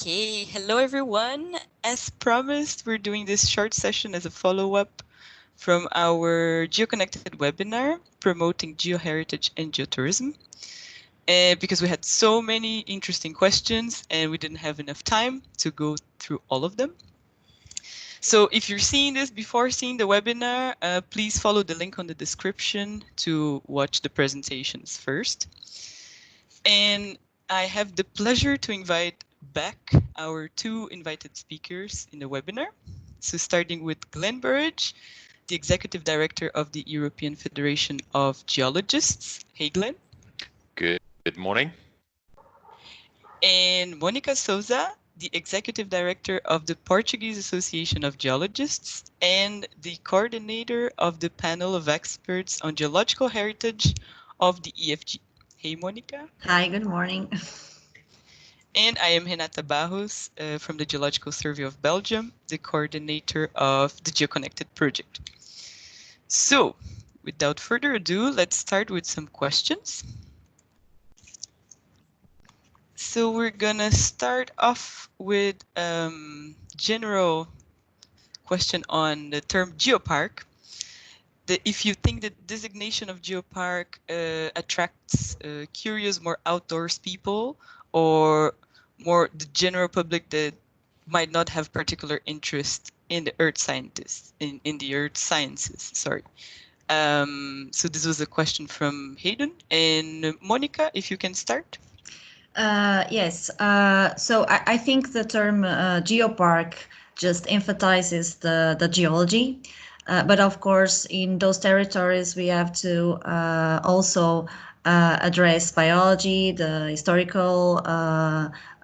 Okay, hello everyone. As promised, we're doing this short session as a follow-up from our GeoConnected webinar promoting geoheritage and geotourism. Because we had so many interesting questions and we didn't have enough time to go through all of them. So if you're seeing this before seeing the webinar, please follow the link on the description to watch the presentations first. And I have the pleasure to invite back our two invited speakers in the webinar. So starting with Glenn Burridge, the Executive Director of the European Federation of Geologists. Hey, Glenn. Good morning. And Monica Souza, the Executive Director of the Portuguese Association of Geologists and the coordinator of the panel of experts on geological heritage of the EFG. Hey, Monica. Hi, good morning. And I am Renata Barros from the Geological Survey of Belgium, the coordinator of the GeoConnect3d project. So, without further ado, let's start with some questions. So we're gonna start off with general question on the term geopark. If you think the designation of geopark attracts curious, more outdoors people, or more the general public that might not have particular interest in the earth scientists, in the earth sciences, sorry. So this was a question from Hayden. And Monica, if you can start. Yes, so I think the term geopark just emphasizes the geology. But of course, in those territories, we have to also address biology, the historical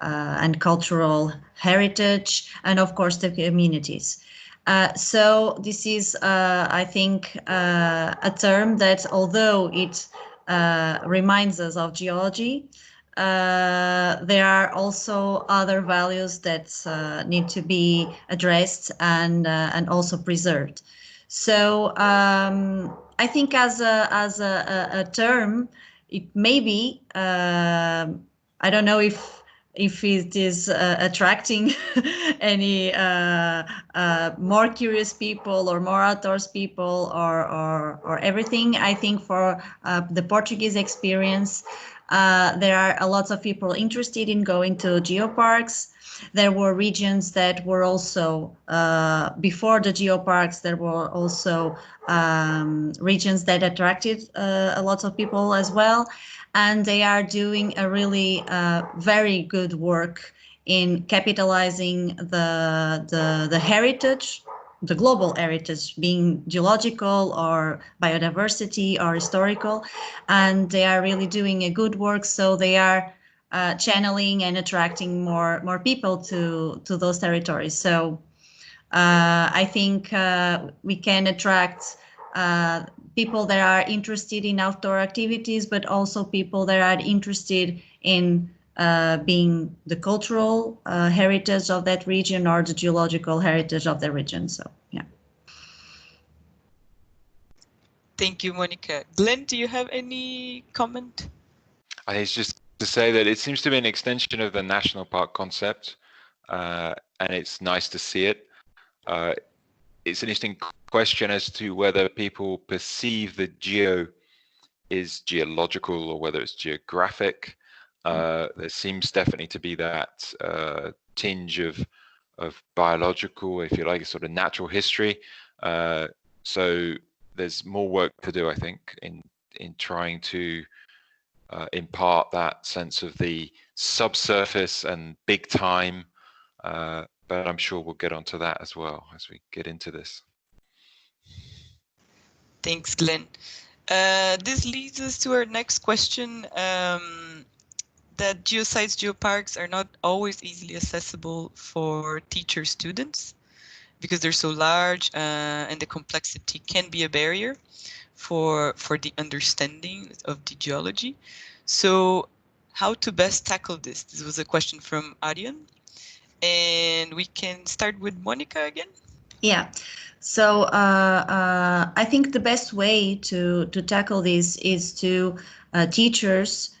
and cultural heritage, and of course, the communities. So this is, I think, a term that, although it reminds us of geology, there are also other values that need to be addressed and also preserved. So I think as a term, it may be. I don't know if it is attracting any more curious people or more outdoors people or everything. I think for the Portuguese experience, there are a lot of people interested in going to geoparks. There were regions that were also, before the geoparks, there were also regions that attracted a lot of people as well. And they are doing a really very good work in capitalizing the heritage, the global heritage, being geological or biodiversity or historical, and they are really doing a good work. So they are channeling and attracting more people to those territories. So I think we can attract people that are interested in outdoor activities, but also people that are interested in being the cultural heritage of that region or the geological heritage of the region. So, yeah. Thank you, Monica. Glenn, do you have any comment? I think it's just to say that it seems to be an extension of the national park concept, and it's nice to see it. It's an interesting question as to whether people perceive the geo is geological or whether it's geographic. There seems definitely to be that tinge of biological, if you like, a sort of natural history. So there's more work to do, I think, in trying to impart that sense of the subsurface and big time. But I'm sure we'll get onto that as well as we get into this. Thanks, Glenn. This leads us to our next question, that geosites, geoparks are not always easily accessible for teacher students because they're so large, and the complexity can be a barrier for the understanding of the geology. So how to best tackle this? This was a question from Aryan. And we can start with Monica again. Yeah. So I think the best way to tackle this is to teachers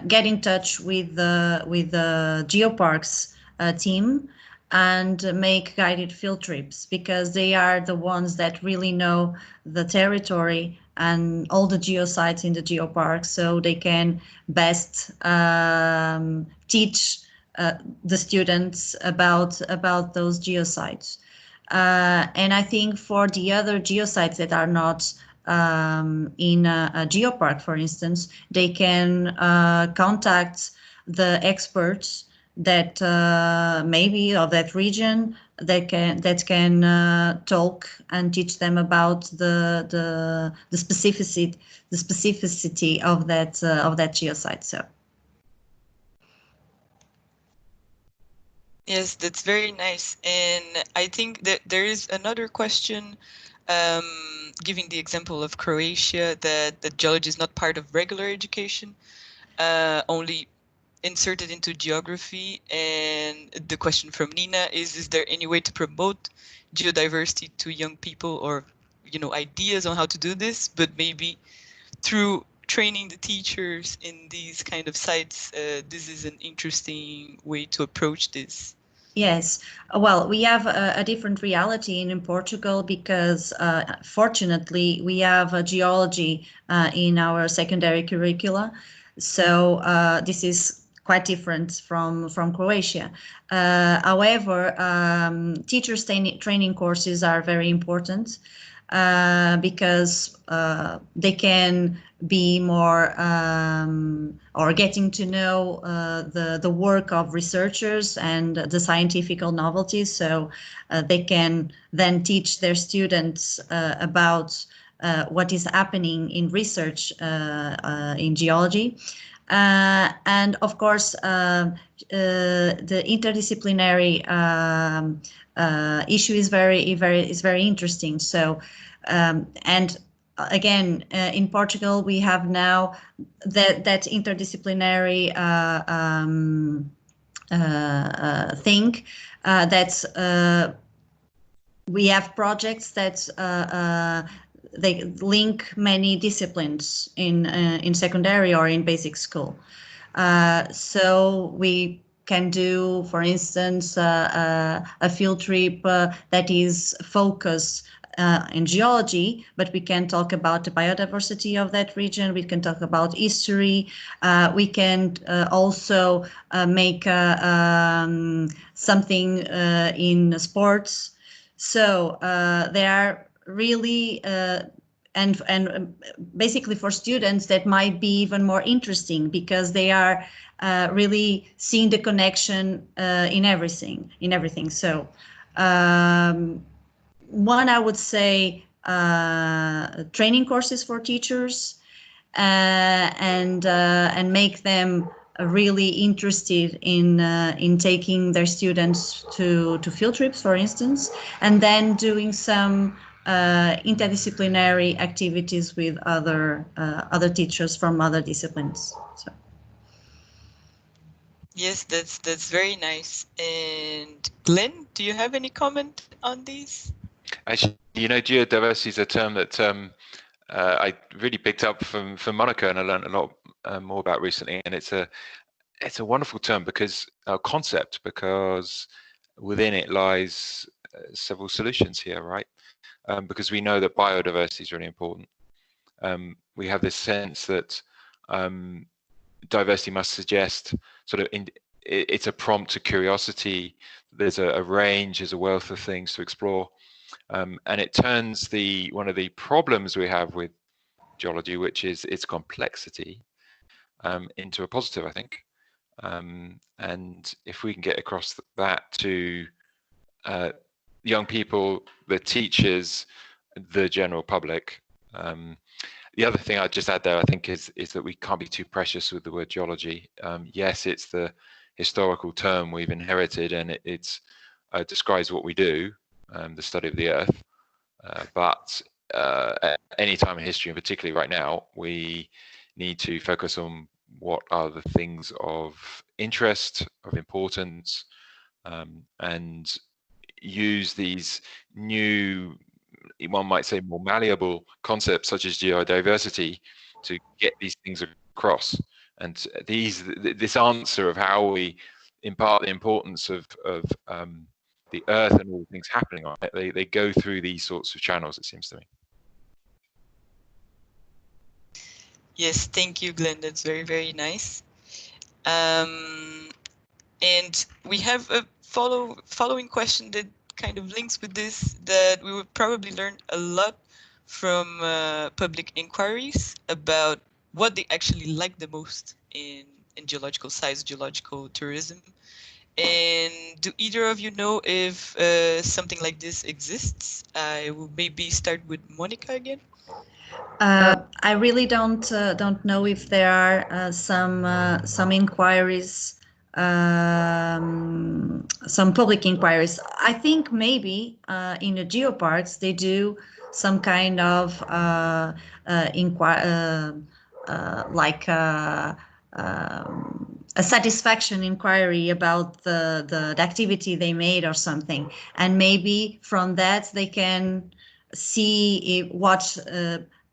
get in touch with the Geoparks team and make guided field trips, because they are the ones that really know the territory and all the geosites in the geopark, so they can best teach the students about those geosites. And I think for the other geosites that are not in a geopark, for instance, they can contact the experts that maybe of that region that can talk and teach them about the specificity of that geosite. So. Yes, that's very nice. And I think that there is another question, giving the example of Croatia, that geology is not part of regular education, only inserted into geography. And the question from Nina is there any way to promote geodiversity to young people, or, ideas on how to do this, but maybe through training the teachers in these kind of sites, this is an interesting way to approach this. Yes, well, we have a different reality in Portugal, because fortunately we have geology in our secondary curricula. So this is quite different from Croatia. However, teachers training courses are very important, because they can be more or getting to know the work of researchers and the scientific novelties, so they can then teach their students about what is happening in research in geology. And of course, the interdisciplinary issue is very interesting. So, and again, in Portugal, we have now that interdisciplinary thing, that we have projects that they link many disciplines in secondary or in basic school. So we can do, for instance, a field trip that is focused in geology, but we can talk about the biodiversity of that region. We can talk about history. We can also make something in sports. So there are really and basically for students that might be even more interesting, because they are really seeing the connection in everything. So one, I would say, training courses for teachers, and make them really interested in taking their students to field trips, for instance, and then doing some interdisciplinary activities with other teachers from other disciplines. So. Yes, that's very nice. And Glenn, do you have any comment on these? Actually, geodiversity is a term that I really picked up from Monica, and I learned a lot more about recently. And it's a wonderful term, because concept, because within it lies several solutions here, right? Because we know that biodiversity is really important. We have this sense that diversity must suggest sort of it's a prompt to curiosity. There's a range, there's a wealth of things to explore, and it turns one of the problems we have with geology, which is its complexity, into a positive, I think. And if we can get across that to young people, the teachers, the general public. The other thing I'd just add there, I think, is that we can't be too precious with the word geology. Yes, it's the historical term we've inherited, and it describes what we do, the study of the earth. But at any time in history, and particularly right now, we need to focus on what are the things of interest, of importance, and use these new, one might say, more malleable concepts such as geodiversity to get these things across. And this answer of how we impart the importance of the earth and all the things happening on it, they go through these sorts of channels, it seems to me. Yes, thank you, Glenn. That's very, very nice. And we have a following question that kind of links with this, that we would probably learn a lot from public inquiries about what they actually like the most in geological sites, geological tourism. And do either of you know if something like this exists? I will maybe start with Monica again. I really don't know if there are some inquiries, some public inquiries. I think maybe in the geoparks they do some kind of like a satisfaction inquiry about the activity they made or something, and maybe from that they can see what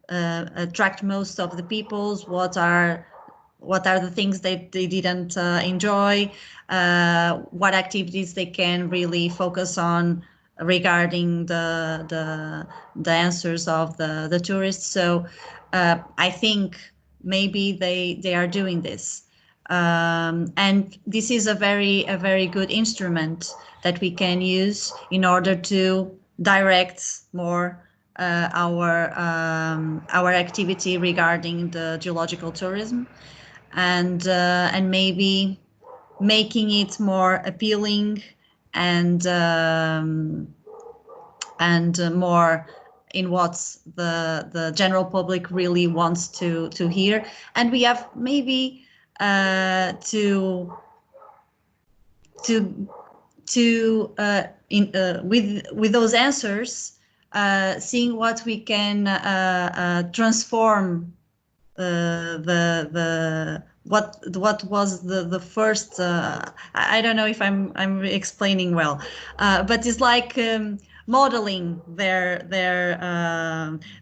attract most of the peoples, what are the things that they didn't enjoy, what activities they can really focus on regarding the answers of the tourists. So I think maybe they are doing this, and this is a very good instrument that we can use in order to direct more our activity regarding the geological tourism, and maybe making it more appealing and more in what the general public really wants to hear. And we have maybe to with those answers, seeing what we can transform the what was the first. I don't know if I'm explaining well, but it's like modeling their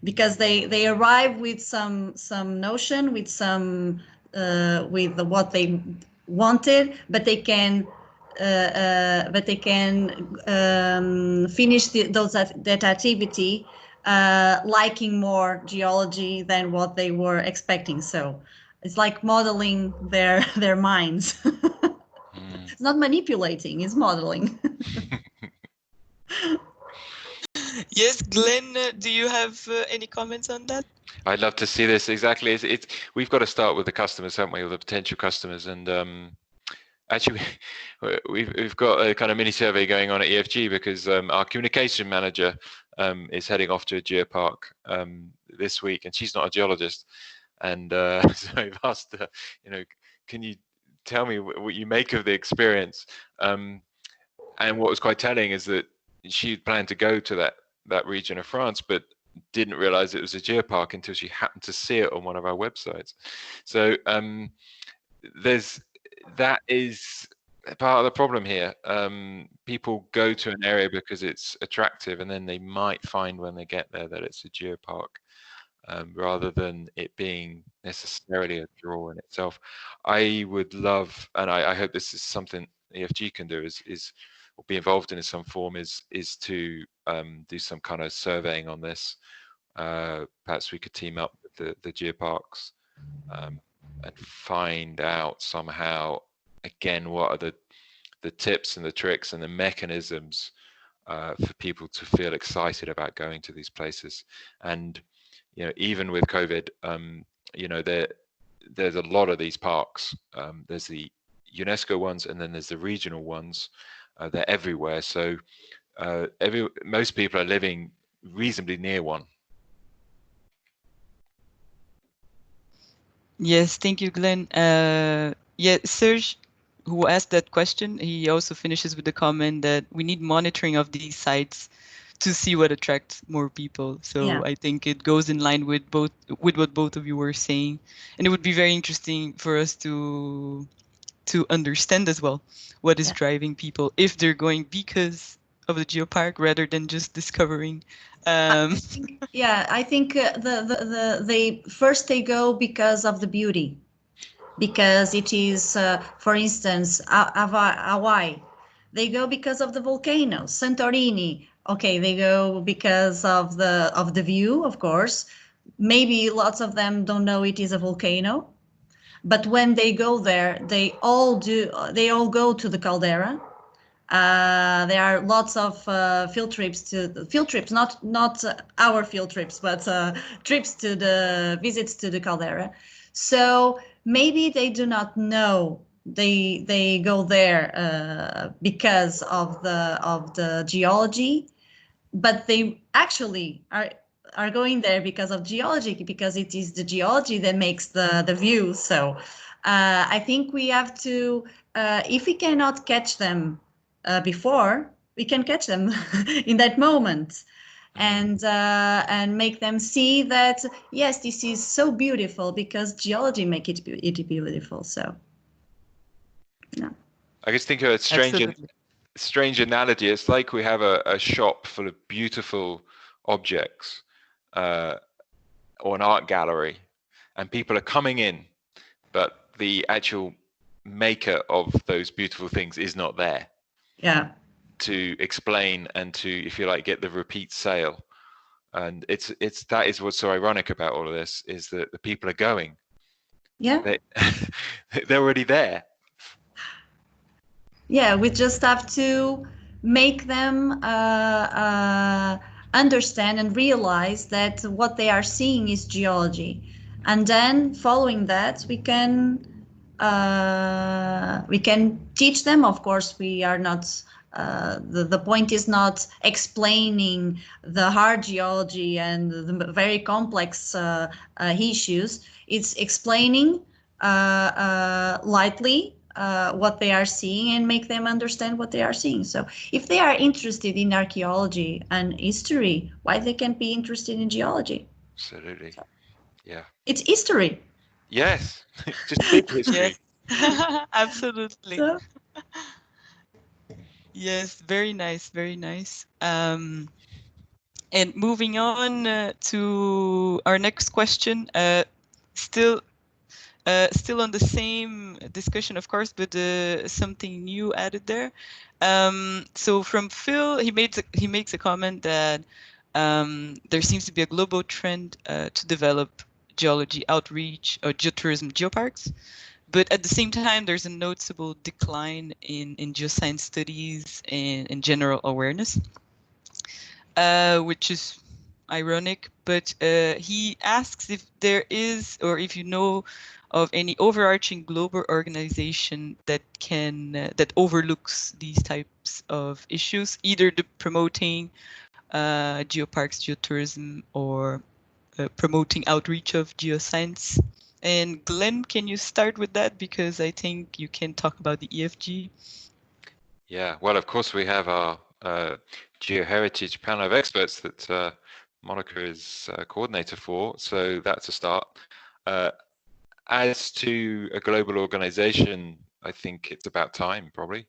because they arrive with some notion, with some with what they wanted, but they can finish that activity liking more geology than what they were expecting. So it's like modeling their minds. It's not manipulating, it's modeling. Yes, Glenn, do you have any comments on that? I'd love to see this. Exactly. We've got to start with the customers, haven't we, or the potential customers. And actually, we've got a kind of mini survey going on at EFG because our communication manager is heading off to a geopark this week, and she's not a geologist. And so I've asked her, can you tell me what you make of the experience? And what was quite telling is that she planned to go to that region of France, but didn't realize it was a geopark until she happened to see it on one of our websites. So that is part of the problem here. People go to an area because it's attractive, and then they might find when they get there that it's a geopark, rather than it being necessarily a draw in itself. I would love, and I hope this is something EFG can do, is or be involved in some form, is to do some kind of surveying on this. Perhaps we could team up with the geoparks and find out somehow, again, what are the tips and the tricks and the mechanisms for people to feel excited about going to these places. And even with COVID, there's a lot of these parks. There's the UNESCO ones, and then there's the regional ones. They're everywhere. So most people are living reasonably near one. Yes, thank you, Glenn. Yeah, Serge, who asked that question, he also finishes with the comment that we need monitoring of these sites to see what attracts more people. So Yeah. I think it goes in line with what both of you were saying, and it would be very interesting for us to understand as well what is driving people if they're going because of the geopark rather than just discovering. I think they first they go because of the beauty. because it is, for instance, Hawaii. They go because of the volcanoes. Santorini, okay, they go because of the view, of course. Maybe lots of them don't know it is a volcano, but when they go there, they all do. They all go to the caldera. There are lots of field trips, not our field trips, but trips to the visits to the caldera. So maybe they do not know. They go there because of the geology, but they actually are going there because of geology, because it is the geology that makes the view. So I think we have to, if we cannot catch them before, we can catch them in that moment, and make them see that yes, this is so beautiful because geology make it beautiful. So yeah. I just think of a Absolutely. strange analogy. It's like we have a shop full of beautiful objects, or an art gallery, and people are coming in, but the actual maker of those beautiful things is not there Yeah. to explain and to, if you like, get the repeat sale. And that is what's so ironic about all of this, is that the people are going. Yeah. They're already there. Yeah, we just have to make them understand and realize that what they are seeing is geology, and then following that we can teach them. Of course, we are not. The point is not explaining the hard geology and the very complex issues. It's explaining lightly what they are seeing and make them understand what they are seeing. So if they are interested in archaeology and history, why they can't be interested in geology? Absolutely. Yeah. It's history. Yes. Just big history. Yes. Absolutely. So, Yes, very nice, very nice. And moving on to our next question, still still on the same discussion, of course, but something new added there. So from Phil, he makes a comment that there seems to be a global trend to develop geology outreach or geotourism geoparks. But at the same time, there's a noticeable decline in geoscience studies and in general awareness, which is ironic. But he asks if there is, or if you know of any overarching global organization that that overlooks these types of issues, either the promoting geoparks, geotourism, or promoting outreach of geoscience. And Glenn, can you start with that? Because I think you can talk about the EFG. Yeah, well, of course, we have our Geoheritage panel of experts that Monica is coordinator for, so that's a start. As to a global organization, I think it's about time, probably.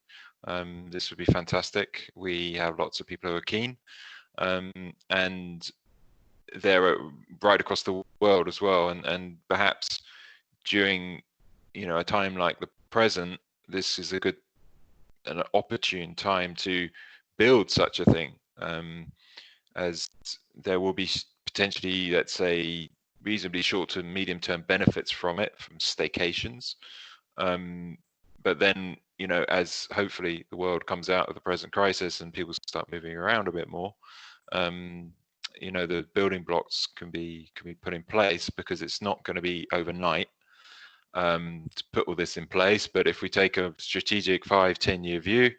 This would be fantastic. We have lots of people who are keen, and they're right across the world as well. And perhaps during, a time like the present, this is an opportune time to build such a thing, as there will be potentially, let's say, reasonably short to medium term benefits from it, from staycations. But then, as hopefully the world comes out of the present crisis and people start moving around a bit more, the building blocks can be put in place, because it's not going to be overnight to put all this in place. But if we take a strategic 5-10 year view,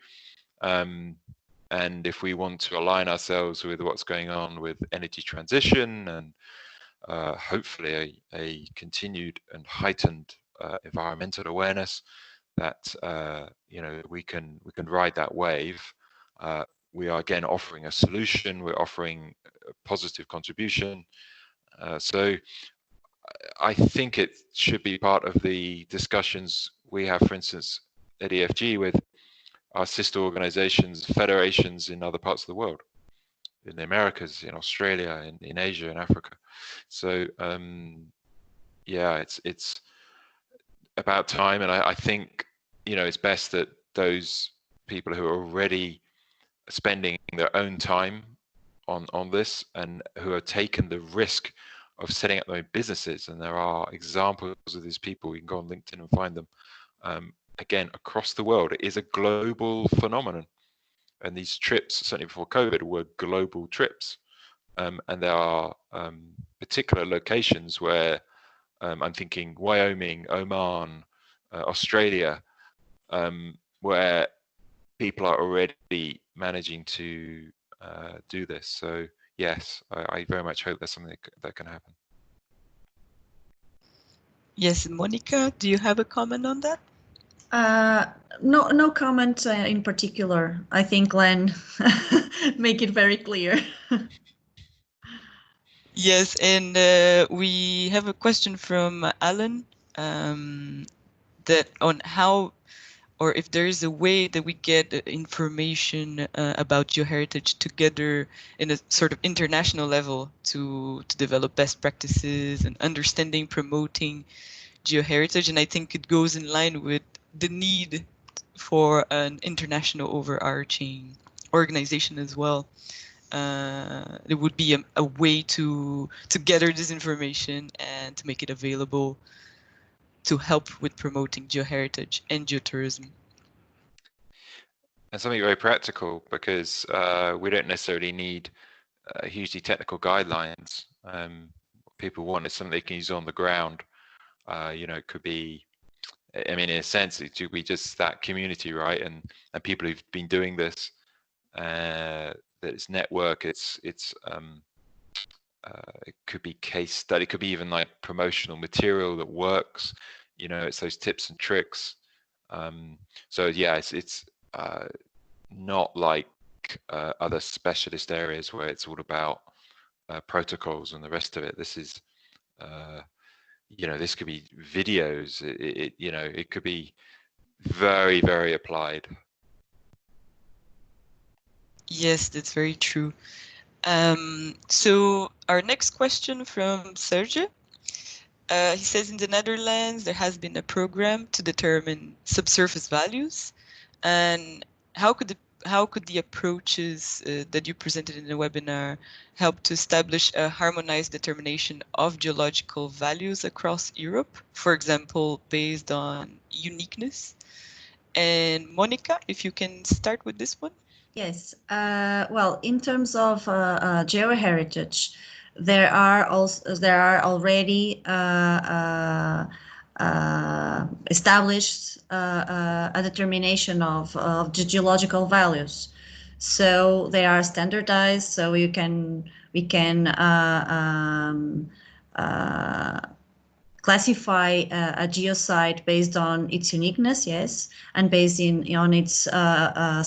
and if we want to align ourselves with what's going on with energy transition and hopefully a continued and heightened environmental awareness, that we can ride that wave. We are again offering a solution. We're offering a positive contribution. So I think it should be part of the discussions we have, for instance, at EFG with our sister organizations, federations in other parts of the world, in the Americas, in Australia, in Asia, in Africa. So yeah, it's about time, and I think, you know, it's best that those people who are already spending their own time on this and who have taken the risk of setting up their own businesses, and there are examples of these people, you can go on LinkedIn and find them, again, across the world. It is a global phenomenon, and these trips, certainly before COVID, were global trips, and there are particular locations where I'm thinking Wyoming, Oman, Australia, where people are already managing to do this. So yes, I very much hope there's something that can happen. Yes, Monica, do you have a comment on that? No comment in particular. I think Glenn make it very clear. Yes, and we have a question from Alan that on how, or if there is a way that we get information about geoheritage together in a sort of international level to develop best practices and understanding, promoting geoheritage. And I think it goes in line with the need for an international overarching organization as well. It would be a way to gather this information and to make it available to help with promoting geoheritage and geotourism. And something very practical, because we don't necessarily need hugely technical guidelines. What people want is something they can use on the ground. You know, it could be, I mean, in a sense, it should be just that community, right? And people who've been doing this, that it's network, it could be case study, it could be even like promotional material that works. You know, it's those tips and tricks. So yeah, it's not like other specialist areas where it's all about protocols and the rest of it. This is, you know, this could be videos. You know, it could be very, very applied. Yes, that's very true. So our next question from Serge. He says in the Netherlands there has been a program to determine subsurface values, and how could the approaches that you presented in the webinar help to establish a harmonized determination of geological values across Europe, for example, based on uniqueness? And Monica, if you can start with this one. Yes. Well, in terms of geoheritage, there are already established a determination of the geological values. So they are standardized. So we can classify a geosite based on its uniqueness, yes, and based on its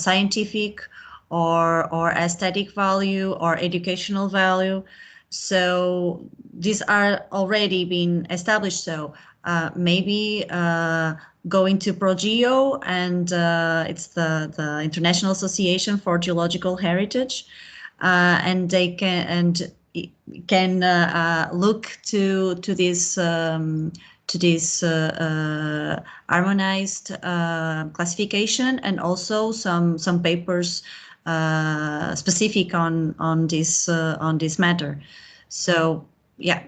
scientific or aesthetic value or educational value. So these are already been established. So maybe going to ProGeo, and it's the International Association for Geological Heritage, and they can look to this harmonized classification, and also some papers specific on this matter. So yeah.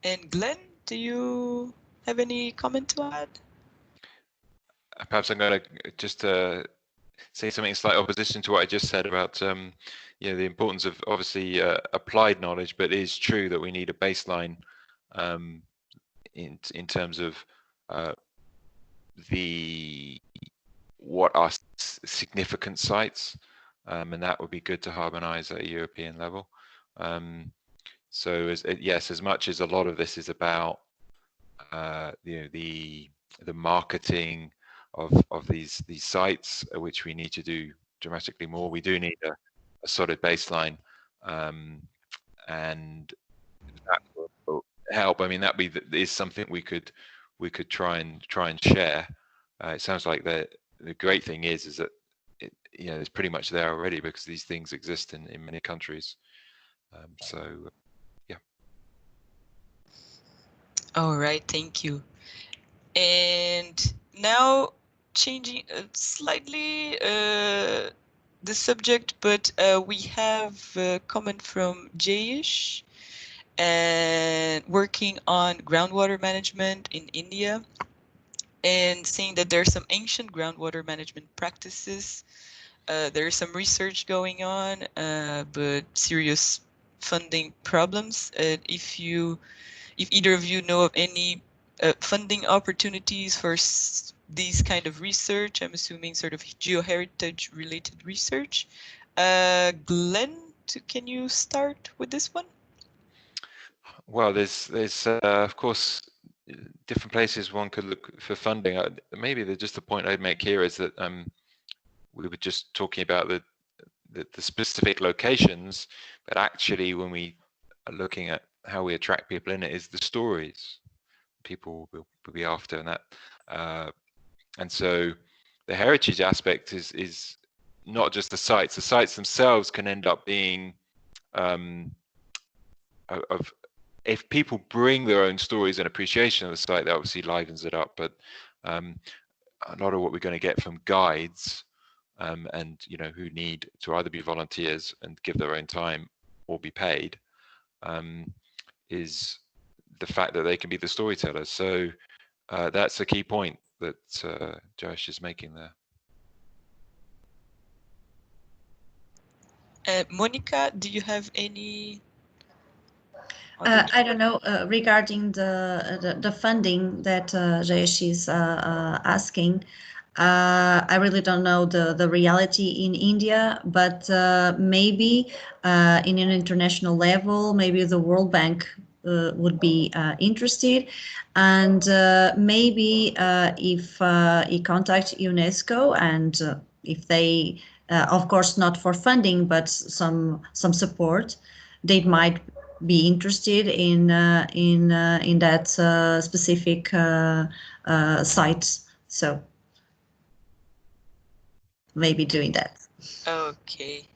And Glenn, do you have any comment to add? Perhaps I'm going to just say something in slight opposition to what I just said about you know, the importance of obviously applied knowledge, but it is true that we need a baseline in terms of what are significant sites, and that would be good to harmonize at a European level. So yes, as much as a lot of this is about you know, the marketing of these sites, which we need to do dramatically more, we do need a solid baseline, and that will help. I mean, that is something we could try and share. It sounds like the great thing is that you know, it's pretty much there already, because these things exist in many countries. So yeah. All right, thank you. And now changing slightly the subject, but we have a comment from Jayesh and working on groundwater management in India and saying that there are some ancient groundwater management practices. There's some research going on, but serious funding problems. If either of you know of any funding opportunities for these kind of research, I'm assuming sort of geoheritage related research. Glenn, can you start with this one? Well, there's of course different places one could look for funding. Maybe just the point I'd make here is that we were just talking about the specific locations, but actually when we are looking at how we attract people in, it is the stories people will be after, and so the heritage aspect is not just the sites. The sites themselves can end up being if people bring their own stories and appreciation of the site, that obviously livens it up. But a lot of what we're going to get from guides, and who need to either be volunteers and give their own time or be paid, is the fact that they can be the storytellers. So that's a key point that Josh is making there. Monica, do you have any? I don't know regarding the funding that Jayesh is asking. I really don't know the reality in India, but maybe in an international level, maybe the World Bank would be interested, and maybe if you contact UNESCO and if they, of course, not for funding, but some support, they might be interested in that specific site. So maybe doing that. Okay,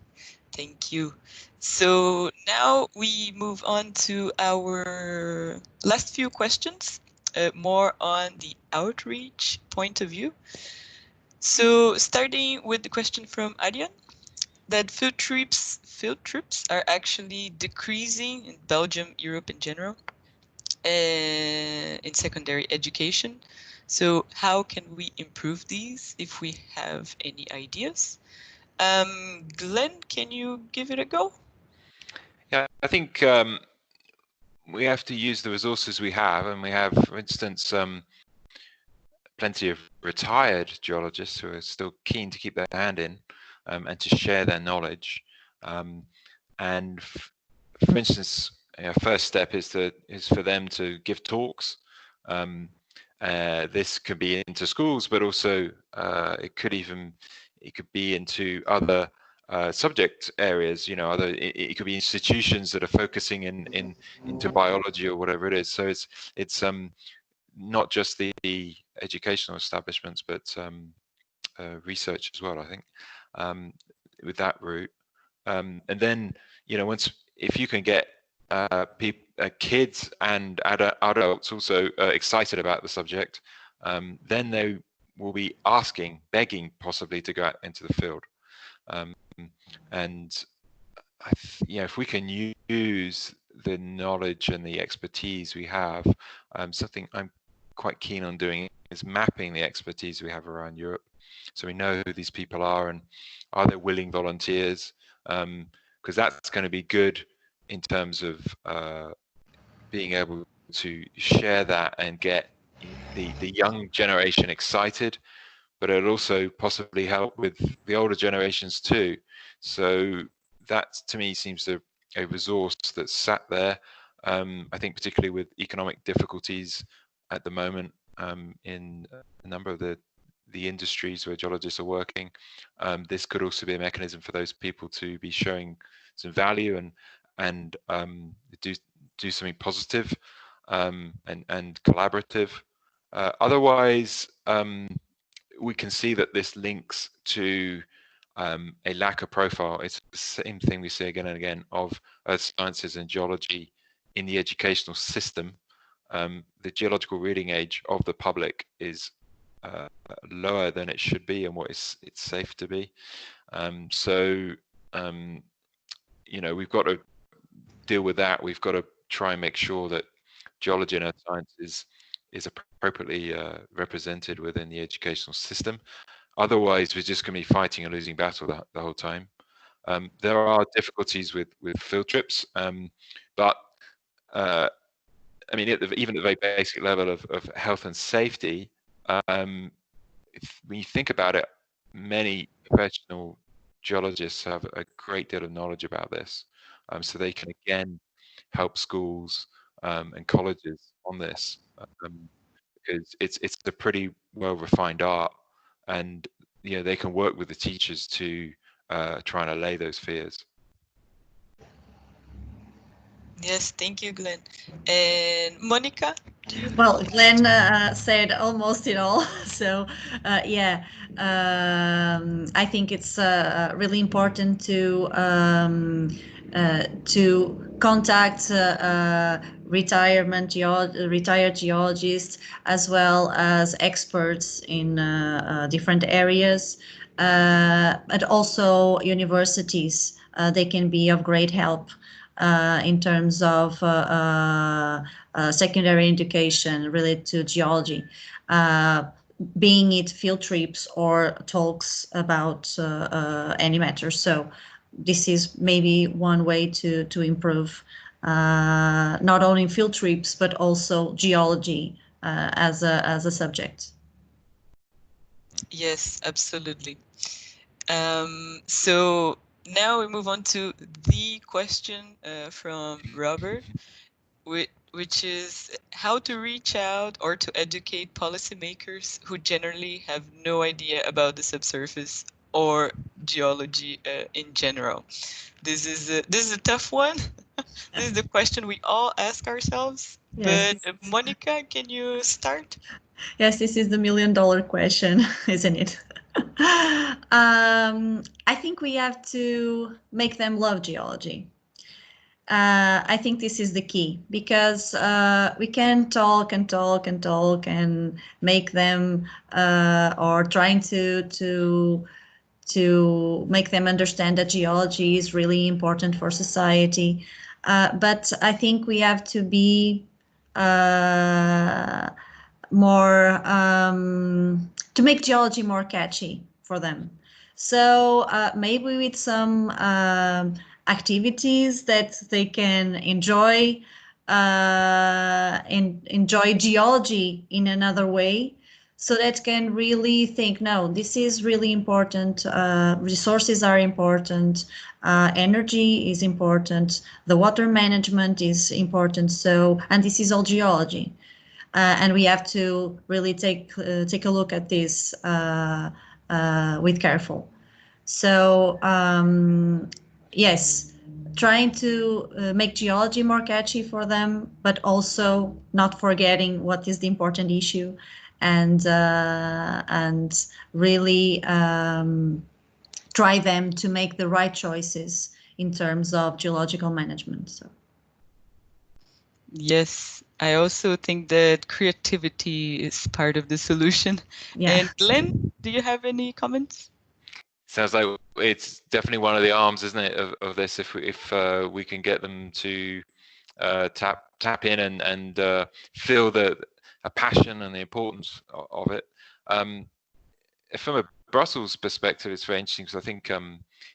thank you. So now we move on to our last few questions, more on the outreach point of view. So starting with the question from Aryan, that field trips are actually decreasing in Belgium, Europe in general, in secondary education. So how can we improve these if we have any ideas? Glenn, can you give it a go? Yeah, I think we have to use the resources we have, and we have, for instance, plenty of retired geologists who are still keen to keep their hand in and to share their knowledge. And for instance, first step is for them to give talks. This could be into schools, but also it could be into other subject areas. It could be institutions that are focusing into biology or whatever it is. So it's not just the educational establishments, but research as well, I think, with that route. And then, if you can get kids and adults also excited about the subject, then they will be begging possibly to go out into the field. And if we can use the knowledge and the expertise we have, something I'm quite keen on doing is mapping the expertise we have around Europe, so we know who these people are and are they willing volunteers, because that's going to be good in terms of being able to share that and get the young generation excited, but it'll also possibly help with the older generations too. So that to me seems a resource that's sat there. I think particularly with economic difficulties at the moment in a number of the industries where geologists are working, this could also be a mechanism for those people to be showing some value and do something positive and collaborative. Otherwise, we can see that this links to a lack of profile. It's the same thing we see again and again of earth sciences and geology in the educational system. the geological reading age of the public is lower than it should be and what it's safe to be. So we've got to deal with that. We've got to try and make sure that geology and earth science is appropriately represented within the educational system. Otherwise, we're just going to be fighting a losing battle the whole time. There are difficulties with field trips, but I mean, even at the very basic level of health and safety, when you think about it, many professional geologists have a great deal of knowledge about this, so they can again help schools and colleges on this, because it's a pretty well refined art, and they can work with the teachers to try and allay those fears. Yes, thank you, Glenn. And Monica, do you? Well, Glenn said almost it all. So, yeah, I think it's really important to contact retired geologists as well as experts in different areas, but also universities. They can be of great help in terms of secondary education related to geology, being it field trips or talks about any matter. So this is maybe one way to improve not only field trips but also geology as a subject. Yes, absolutely. So now we move on to the question from Robert, which is how to reach out or to educate policymakers who generally have no idea about the subsurface or geology in general. This is a tough one. This is the question we all ask ourselves. Yes. But Monica, can you start? Yes, this is the $1,000,000 question, isn't it? I think we have to make them love geology. I think this is the key, because we can talk and talk and talk and make them or trying to make them understand that geology is really important for society. But I think we have to be more to make geology more catchy for them. So maybe with some activities that they can enjoy, and enjoy geology in another way, so that can really think, no, this is really important. Resources are important. Energy is important. The water management is important. So, and this is all geology. And we have to really take a look at this with careful. So yes, trying to make geology more catchy for them, but also not forgetting what is the important issue, and really try them to make the right choices in terms of geological management. So. Yes, I also think that creativity is part of the solution. Yeah. And Glenn, do you have any comments? Sounds like it's definitely one of the arms, isn't it, of this? If we can get them to tap in and feel a passion and the importance of it. From a Brussels perspective, it's very interesting, because I think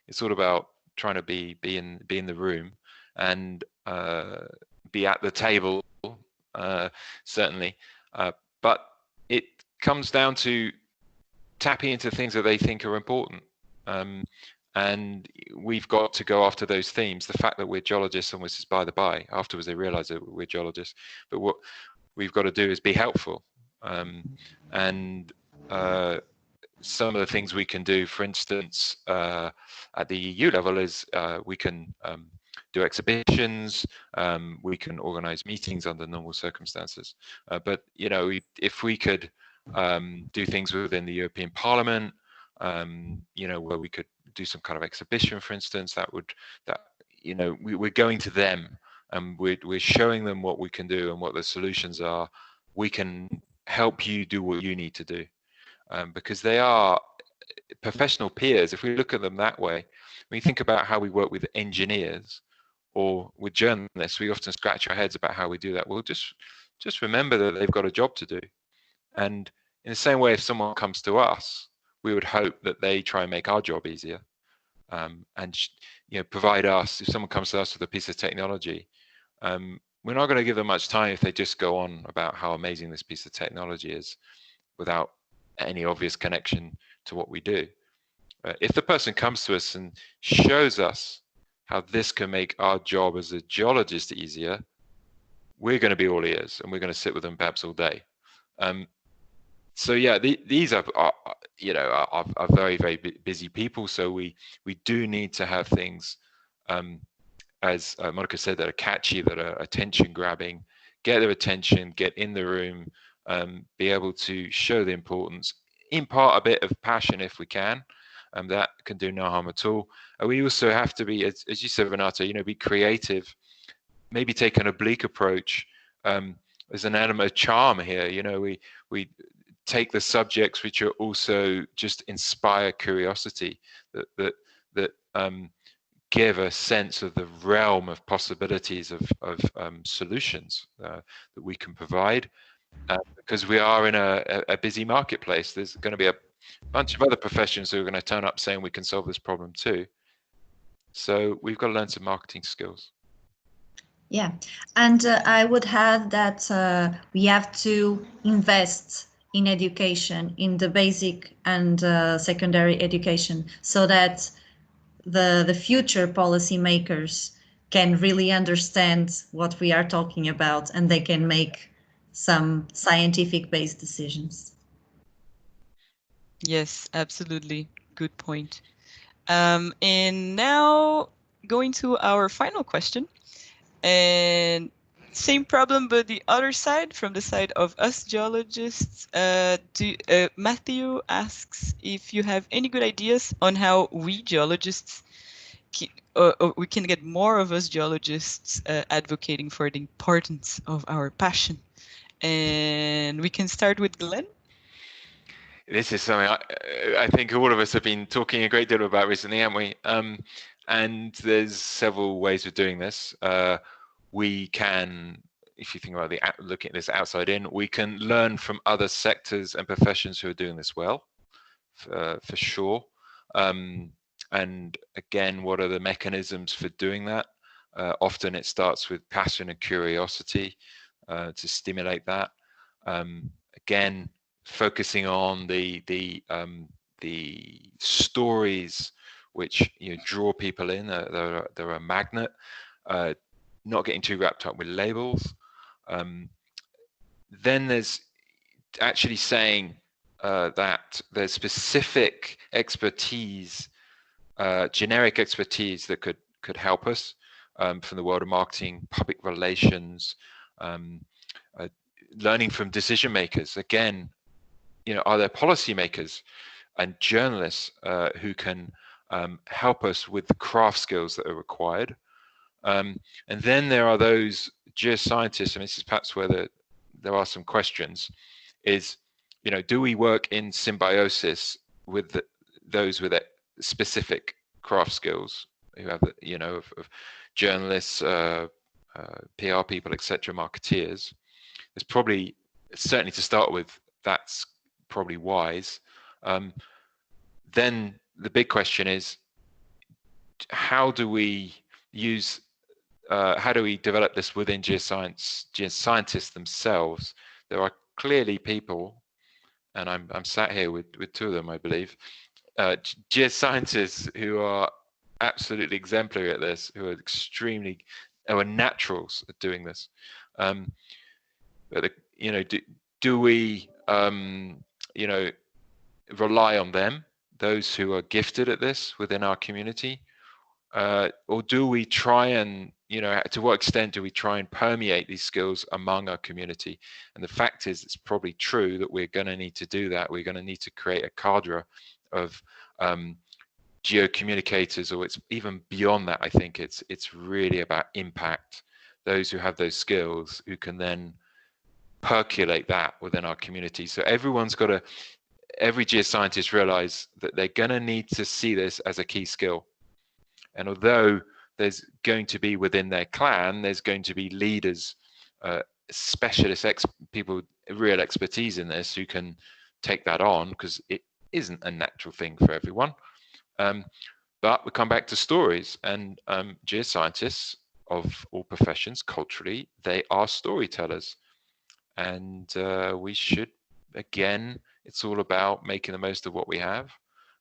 it's all about trying to be in the room and be at the table, certainly, but it comes down to tapping into things that they think are important. And we've got to go after those themes. The fact that we're geologists almost is by the by. Afterwards, they realize that we're geologists. But what we've got to do is be helpful. And some of the things we can do, for instance, at the EU level, is we can do exhibitions, we can organize meetings under normal circumstances. But if we could do things within the European Parliament, where we could do some kind of exhibition, for instance, we're going to them, and we're showing them what we can do and what the solutions are. We can help you do what you need to do, because they are professional peers. If we look at them that way, when you think about how we work with engineers or with journalists, we often scratch our heads about how we do that. Well, just remember that they've got a job to do. And in the same way, if someone comes to us, we would hope that they try and make our job easier, and provide us. If someone comes to us with a piece of technology, we're not going to give them much time if they just go on about how amazing this piece of technology is without any obvious connection to what we do. If the person comes to us and shows us how this can make our job as a geologist easier, we're going to be all ears, and we're going to sit with them perhaps all day. So yeah, these are very, very busy people. So we do need to have things, as Monica said, that are catchy, that are attention grabbing, get their attention, get in the room, be able to show the importance, impart a bit of passion if we can. That can do no harm at all. We also have to be, as you said, Renato, be creative, maybe take an oblique approach. There's an element of charm here. We take the subjects which are also just inspire curiosity, that give a sense of the realm of possibilities of solutions that we can provide, because we are in a busy marketplace. There's going to be a bunch of other professions who are going to turn up saying we can solve this problem too. So we've got to learn some marketing skills. Yeah, and I would add that we have to invest in education, in the basic and secondary education, so that the future policymakers can really understand what we are talking about, and they can make some scientific-based decisions. Yes, absolutely. Good point. And now going to our final question, and same problem, but the other side, from the side of us geologists. Matthew asks if you have any good ideas on how we geologists we can get more of us geologists advocating for the importance of our passion. And we can start with Glenn. This is something I think all of us have been talking a great deal about recently, haven't we? And there's several ways of doing this. We can, if you think about looking at this outside in, we can learn from other sectors and professions who are doing this well, for sure. And again, what are the mechanisms for doing that? Often it starts with passion and curiosity to stimulate that. Again, focusing on the stories which draw people in. They're a magnet. Not getting too wrapped up with labels. Then there's actually saying that there's specific expertise, generic expertise that could help us from the world of marketing, public relations, learning from decision makers. Again, are there policymakers and journalists who can help us with the craft skills that are required? And then there are those geoscientists, and this is perhaps where there are some questions, is, do we work in symbiosis with those with specific craft skills who have, of journalists, PR people, etc., marketeers? There's probably, certainly to start with, that's probably wise. Then the big question is, how do we develop this within geoscientists themselves? There are clearly people, and I'm sat here with two of them, I believe, geoscientists who are absolutely exemplary at this, who are naturals at doing this. But do we rely on them, those who are gifted at this within our community, or do we try and, to what extent do we try and permeate these skills among our community? And the fact is, it's probably true that we're going to need to do that. We're going to need to create a cadre of geocommunicators, or it's even beyond that. I think it's really about impact, those who have those skills who can then percolate that within our community. So every geoscientist realize that they're going to need to see this as a key skill. And although there's going to be within their clan, there's going to be leaders, specialists, people, real expertise in this who can take that on, because it isn't a natural thing for everyone. But we come back to stories, and geoscientists of all professions, culturally, they are storytellers. And we should, again, it's all about making the most of what we have.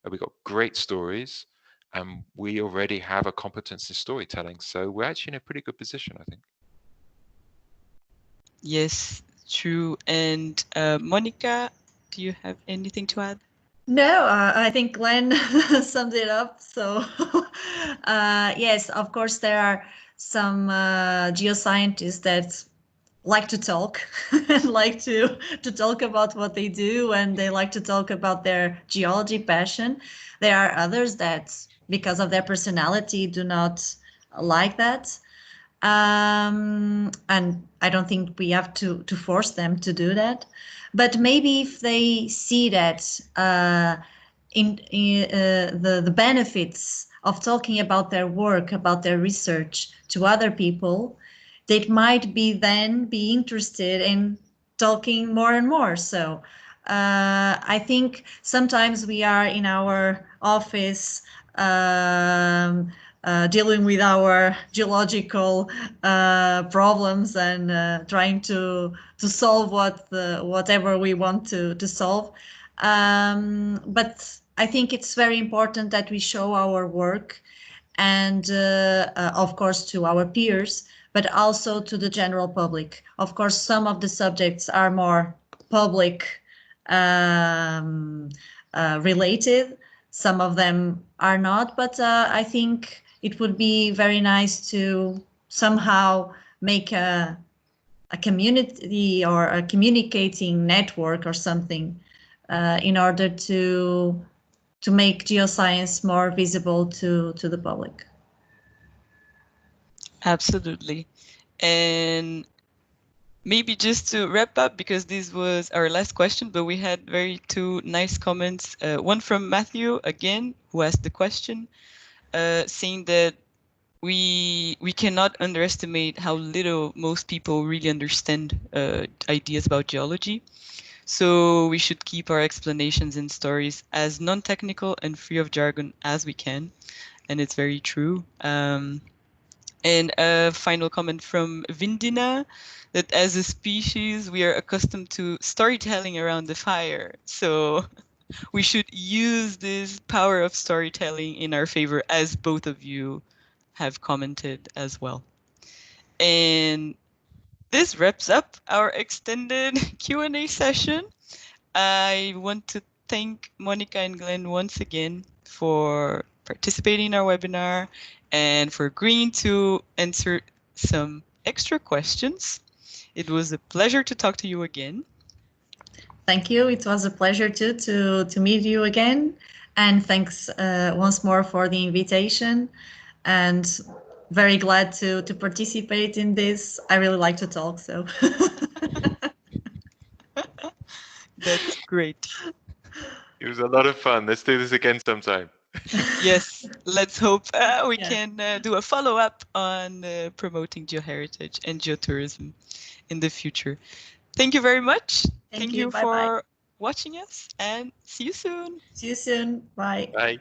We've got great stories, and we already have a competence in storytelling. So we're actually in a pretty good position, I think. Yes, true. And Monica, do you have anything to add? No, I think Glenn summed it up. So, yes, of course, there are some geoscientists that like to talk and like to talk about what they do, and they like to talk about their geology passion. There are others that, because of their personality, do not like that. And I don't think we have to force them to do that. But maybe if they see that the benefits of talking about their work, about their research to other people, they might be interested in talking more and more. So I think sometimes we are in our office dealing with our geological problems and trying to solve whatever we want to solve. But I think it's very important that we show our work, and of course to our peers, but also to the general public. Of course, some of the subjects are more public related, some of them are not, but I think it would be very nice to somehow make a community or a communicating network or something in order to make geoscience more visible to the public. Absolutely. And maybe just to wrap up, because this was our last question, but we had two nice comments. One from Matthew, again, who asked the question, saying that we cannot underestimate how little most people really understand ideas about geology. So we should keep our explanations and stories as non-technical and free of jargon as we can. And it's very true. And a final comment from Vindina, that as a species, we are accustomed to storytelling around the fire. So we should use this power of storytelling in our favor, as both of you have commented as well. And this wraps up our extended Q&A session. I want to thank Monica and Glenn once again for participating in our webinar and for agreeing to answer some extra questions. It was a pleasure to talk to you again. Thank you. It was a pleasure too to meet you again. And thanks once more for the invitation. And very glad to participate in this. I really like to talk, so. That's great. It was a lot of fun. Let's do this again sometime. Yes, let's hope we can do a follow-up on promoting geoheritage and geotourism in the future. Thank you very much. Thank you for watching us, and see you soon. See you soon. Bye. Bye.